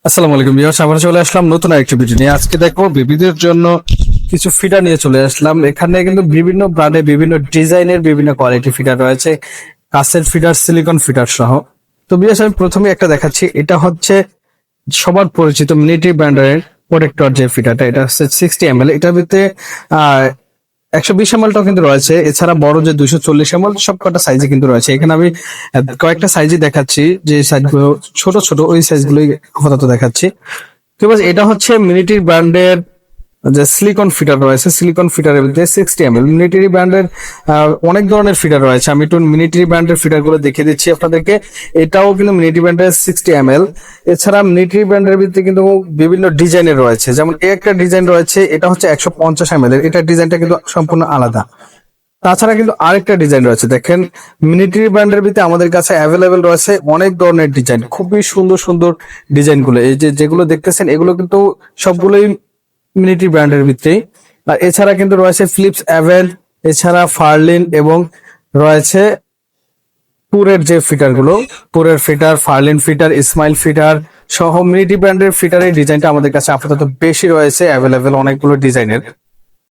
আসসালামু আলাইকুম ভিউয়ার্স, আবার চলে আসলাম নতুন আরেকটি ভিডিও নিয়ে। আজকে দেখো বেবিদের জন্য কিছু ফিডার নিয়ে চলে আসলাম। এখানে কিন্তু বিভিন্ন ব্র্যান্ডে বিভিন্ন ডিজাইনের বিভিন্ন কোয়ালিটি ফিডার রয়েছে, কাচের ফিডার, সিলিকন ফিডার সহ। তো ভিউয়ার্স, আমি প্রথমে একটা দেখাচ্ছি। এটা হচ্ছে সবার পরিচিত মিলিটারি ব্র্যান্ডের প্রোটেক্টর যে ফিডারটা, এটা হচ্ছে 60 ml। এটার ভিতরে 120 ml টাও কিন্তু রয়েছে। এছাড়া বড় যে 240 ml, সব কটা সাইজে কিন্তু রয়েছে। এখানে আমি কয়েকটা সাইজে দেখাচ্ছি, যে সাইজগুলো ছোট ছোট ওই সাইজগুলোই আপাতত দেখাচ্ছি। তো বাস এটা হচ্ছে মিলিটারি ব্র্যান্ডের যে সিলিকন ফিটার রয়েছে। সিলিকন ফিটারের মধ্যে 60 ml মিলিটারি ব্র্যান্ডের অনেক ধরনের ফিটার রয়েছে। আমি একটু মিলিটারি ব্র্যান্ডের ফিটার গুলো দেখিয়ে দিচ্ছি আপনাদেরকে। এটাও কিন্তু মিলিটারি ব্র্যান্ডের 60 ml। এছাড়া মিলিটারি ব্র্যান্ডের ভিতরে কিন্তু বিভিন্ন ডিজাইনের রয়েছে। যেমন এই একটা ডিজাইন রয়েছে, এটা হচ্ছে 150 ml এর। এটার ডিজাইনটা কিন্তু সম্পূর্ণ আলাদা। তাছাড়া কিন্তু আরেকটা ডিজাইন রয়েছে, দেখেন মিলিটারি ব্র্যান্ডের ভিতরে আমাদের কাছে অ্যাভেলেবেল রয়েছে অনেক ধরনের ডিজাইন, খুবই সুন্দর সুন্দর ডিজাইন গুলো। এই যে যেগুলো দেখতেছেন, এগুলো কিন্তু সবগুলোই মিলিটারি ব্র্যান্ডের ভিতরেই। আর এছাড়া কিন্তু রয়েছে ফিলিপস অ্যাভেল, এছাড়া ফার্লিন, এবং রয়েছে পুরের যে ফিটার গুলো, পুরের ফিটার, ফার্লিন ফিটার, ইসমাইল ফিটার সহ মিলিটারি ব্র্যান্ডের ফিটারের ডিজাইনটা আমাদের কাছে আপাতত বেশি রয়েছে, অ্যাভেলেবেল অনেকগুলো ডিজাইনের।